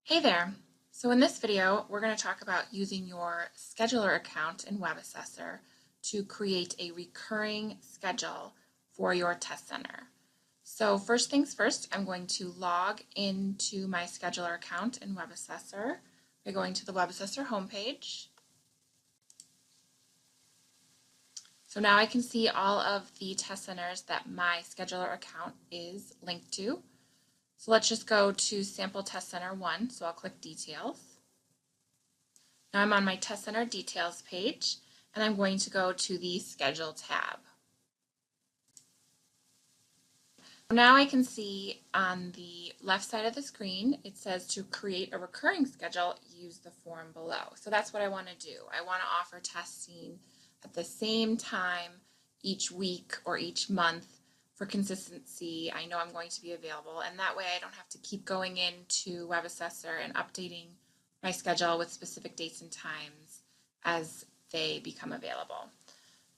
Hey there! So in this video, we're going to talk about using your scheduler account in WebAssessor to create a recurring schedule for your test center. So first things first, I'm going to log into my scheduler account in WebAssessor by going to the WebAssessor homepage. So now I can see all of the test centers that my scheduler account is linked to. So let's just go to Sample Test Center 1, so I'll click Details. Now I'm on my Test Center Details page, and I'm going to go to the Schedule tab. Now I can see on the left side of the screen, it says to create a recurring schedule, use the form below. So that's what I want to do. I want to offer testing at the same time each week or each month for consistency. I know I'm going to be available, and that way I don't have to keep going into WebAssessor and updating my schedule with specific dates and times as they become available.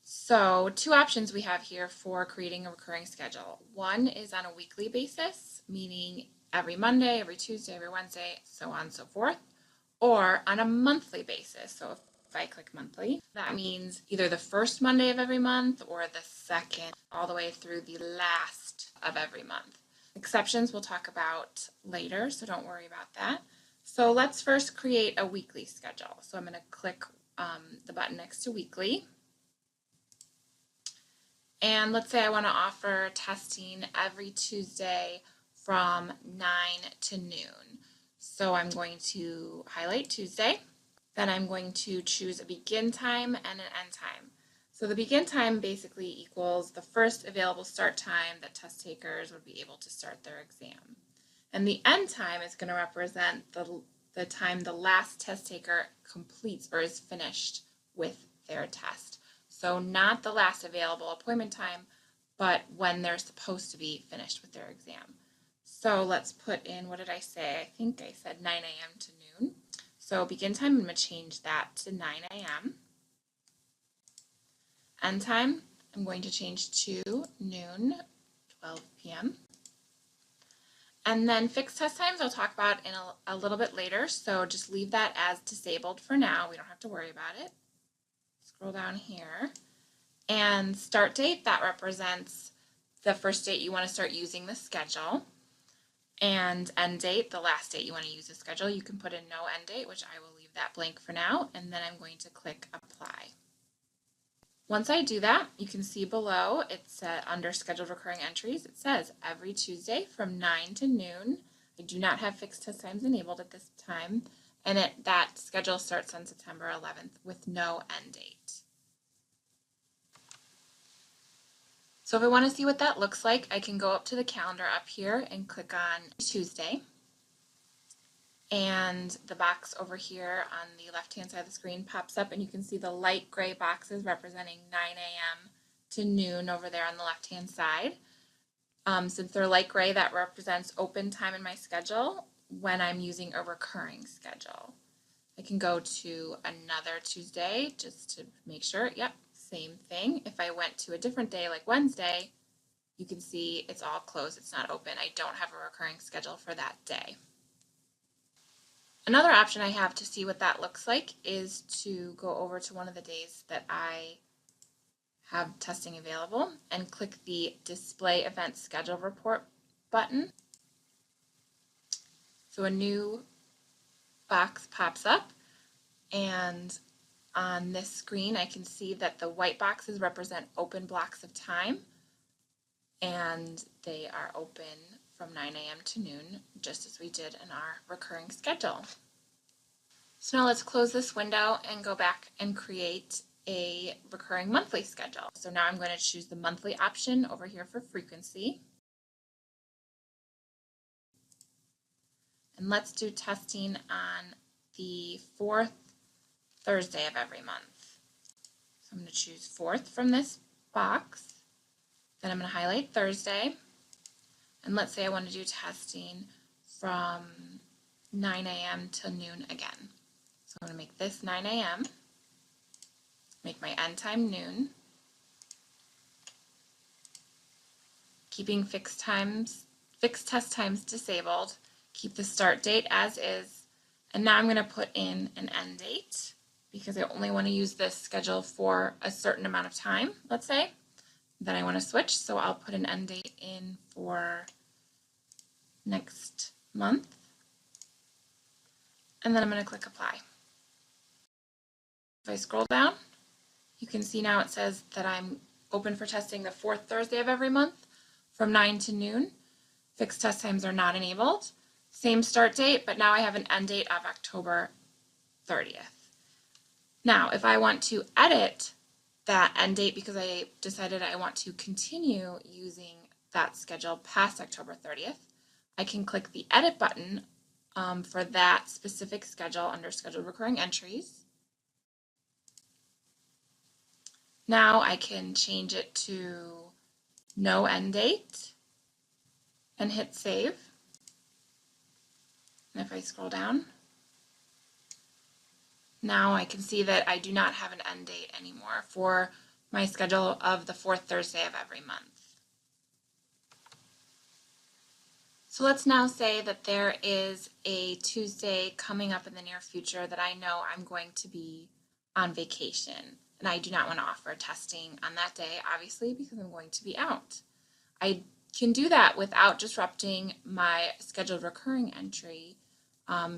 So two options we have here for creating a recurring schedule. One is on a weekly basis, meaning every Monday, every Tuesday, every Wednesday, so on and so forth, or on a monthly basis. So if I click monthly, that means either the first Monday of every month or the second, all the way through the last of every month. Exceptions we'll talk about later, so don't worry about that. So let's first create a weekly schedule. So I'm going to click the button next to weekly. And let's say I want to offer testing every Tuesday from 9 to noon. So I'm going to highlight Tuesday. Then I'm going to choose a begin time and an end time. So the begin time basically equals the first available start time that test takers would be able to start their exam. And the end time is going to represent the time the last test taker completes or is finished with their test. So not the last available appointment time, but when they're supposed to be finished with their exam. So let's put in, what did I say? I think I said 9 a.m. to noon. So begin time, I'm going to change that to 9 a.m. End time, I'm going to change to noon, 12 p.m. And then fixed test times I'll talk about in a little bit later, so just leave that as disabled for now. We don't have to worry about it. Scroll down here. And start date, that represents the first date you want to start using the schedule. And end date, the last date you want to use the schedule. You can put in no end date, which I will leave that blank for now, and then I'm going to click apply. Once I do that, you can see below, it's under scheduled recurring entries, it says every Tuesday from 9 to noon. I do not have fixed test times enabled at this time, and that schedule starts on September 11th with no end date. So if I want to see what that looks like, I can go up to the calendar up here and click on Tuesday. And the box over here on the left-hand side of the screen pops up, and you can see the light gray boxes representing 9 a.m. to noon over there on the left-hand side. Since they're light gray, that represents open time in my schedule when I'm using a recurring schedule. I can go to another Tuesday just to make sure. Yep, same thing. If I went to a different day like Wednesday, you can see it's all closed. It's not open. I don't have a recurring schedule for that day. Another option I have to see what that looks like is to go over to one of the days that I have testing available and click the Display Event Schedule Report button. So a new box pops up, and on this screen I can see that the white boxes represent open blocks of time, and they are open from 9 a.m. to noon, just as we did in our recurring schedule. So now let's close this window and go back and create a recurring monthly schedule. So now I'm going to choose the monthly option over here for frequency. And let's do testing on the 4th Thursday of every month. So I'm going to choose 4th from this box. Then I'm going to highlight Thursday. And let's say I want to do testing from 9 a.m. to noon again. So I'm going to make this 9 a.m., make my end time noon, keeping fixed test times disabled, keep the start date as is, And now I'm going to put in an end date because I only want to use this schedule for a certain amount of time, let's say. Then I want to switch, so I'll put an end date in for next month. And then I'm going to click apply. If I scroll down, you can see now it says that I'm open for testing the fourth Thursday of every month from 9 to noon. Fixed test times are not enabled. Same start date, but now I have an end date of October 30th. Now, if I want to edit that end date because I decided I want to continue using that schedule past October 30th, I can click the edit button for that specific schedule under scheduled recurring entries. Now I can change it to no end date and hit save. And if I scroll down, now I can see that I do not have an end date anymore for my schedule of the fourth Thursday of every month. So let's now say that there is a Tuesday coming up in the near future that I know I'm going to be on vacation, and I do not want to offer testing on that day, obviously, because I'm going to be out. I can do that without disrupting my scheduled recurring entry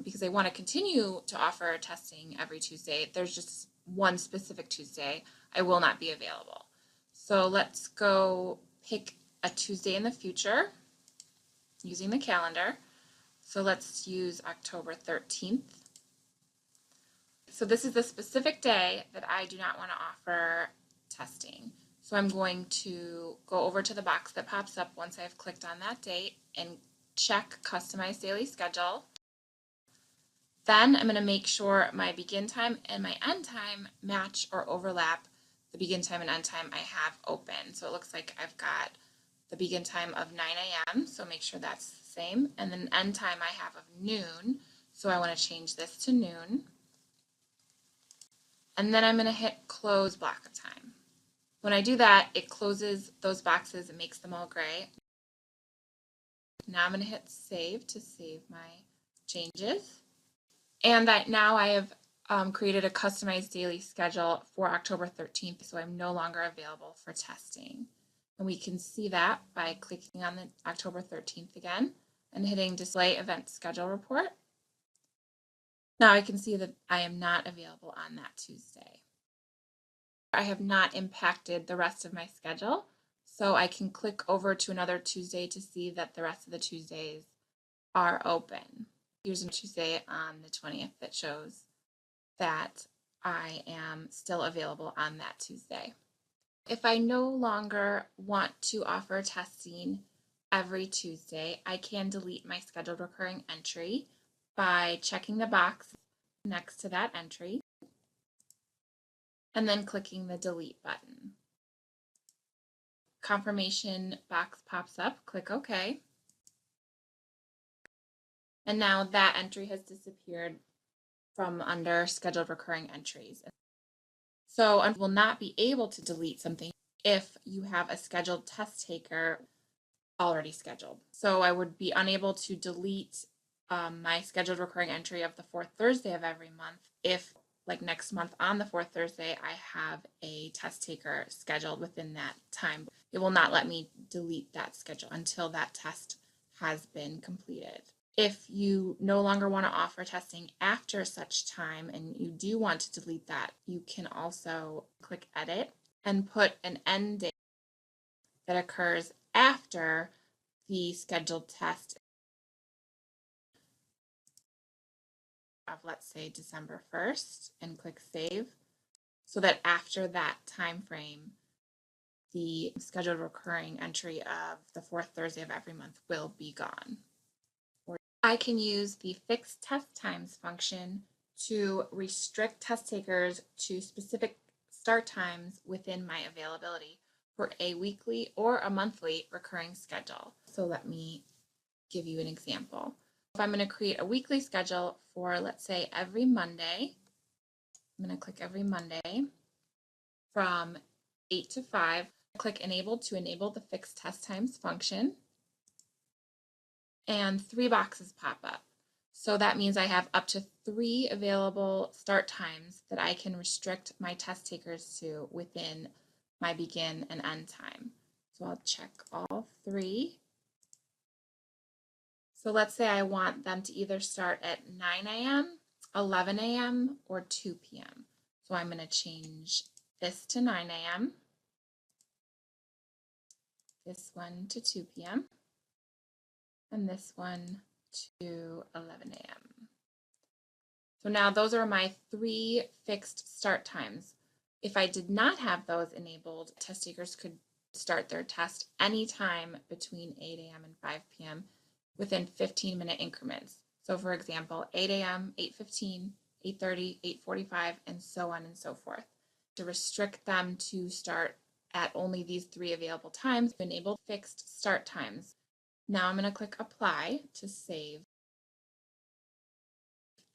because I want to continue to offer testing every Tuesday. There's just one specific Tuesday I will not be available. So let's go pick a Tuesday in the future using the calendar. So let's use October 13th. So this is the specific day that I do not want to offer testing. So I'm going to go over to the box that pops up once I've clicked on that date and check Customize Daily Schedule. Then I'm going to make sure my begin time and my end time match or overlap the begin time and end time I have open. So it looks like I've got the begin time of 9 a.m., so make sure that's the same. And then end time I have of noon, so I want to change this to noon. And then I'm going to hit close block of time. When I do that, it closes those boxes and makes them all gray. Now I'm going to hit save to save my changes. And now I have created a customized daily schedule for October 13th, so I'm no longer available for testing. And we can see that by clicking on the October 13th again and hitting Display Event Schedule Report. Now I can see that I am not available on that Tuesday. I have not impacted the rest of my schedule, so I can click over to another Tuesday to see that the rest of the Tuesdays are open. Here's a Tuesday on the 20th that shows that I am still available on that Tuesday. If I no longer want to offer testing every Tuesday, I can delete my scheduled recurring entry by checking the box next to that entry and then clicking the delete button. Confirmation box pops up, click OK. And now that entry has disappeared from under scheduled recurring entries. So I will not be able to delete something if you have a scheduled test taker already scheduled. So I would be unable to delete my scheduled recurring entry of the fourth Thursday of every month if, like next month on the fourth Thursday, I have a test taker scheduled within that time. It will not let me delete that schedule until that test has been completed. If you no longer want to offer testing after such time and you do want to delete that, you can also click Edit and put an end date that occurs after the scheduled test of, let's say, December 1st, and click Save, so that after that time frame, the scheduled recurring entry of the fourth Thursday of every month will be gone. I can use the fixed test times function to restrict test takers to specific start times within my availability for a weekly or a monthly recurring schedule. So let me give you an example. If I'm going to create a weekly schedule for, let's say, every Monday, I'm going to click every Monday from 8 to 5, click Enable to enable the fixed test times function, and 3 boxes pop up. So that means I have up to 3 available start times that I can restrict my test takers to within my begin and end time. So I'll check all 3. So let's say I want them to either start at 9 a.m., 11 a.m., or 2 p.m. So I'm going to change this to 9 a.m., this one to 2 p.m., and this one to 11 a.m. So now those are my 3 fixed start times. If I did not have those enabled, test takers could start their test anytime between 8 a.m. and 5 p.m. within 15-minute increments. So for example, 8 a.m., 8:15, 8:30, 8:45, and so on and so forth. To restrict them to start at only these 3 available times, enable fixed start times. Now I'm going to click Apply to save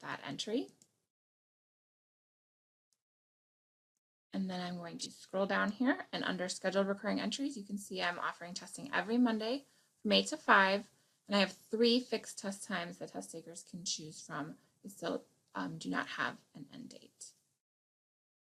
that entry. And then I'm going to scroll down here, and under Scheduled Recurring Entries, you can see I'm offering testing every Monday from 8 to 5, and I have 3 fixed test times that test takers can choose from. They still do not have an end date.